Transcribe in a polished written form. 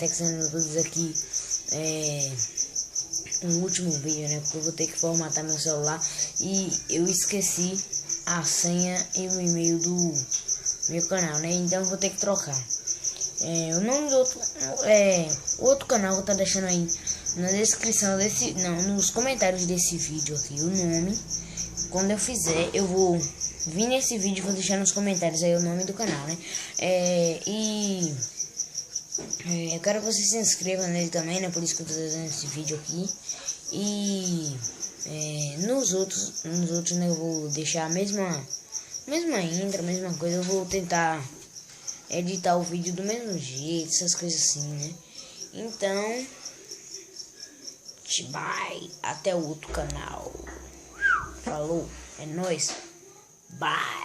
texando todos aqui um último vídeo, né? Porque eu vou ter que formatar meu celular e eu esqueci a senha e o e-mail do meu canal, né? Então eu vou ter que trocar. O nome do outro canal eu vou estar deixando aí na descrição desse, não, nos comentários desse vídeo aqui, o nome. Quando eu fizer, eu vou vir nesse vídeo e vou deixar nos comentários aí o nome do canal, né? Eu quero que você se inscreva nele também, né? Por isso que eu tô fazendo esse vídeo aqui. E nos outros, né? Eu vou deixar a mesma intro, a mesma coisa. Eu vou tentar editar o vídeo do mesmo jeito, essas coisas assim, né? Então, bye, até o outro canal. Falou, é nóis, bye.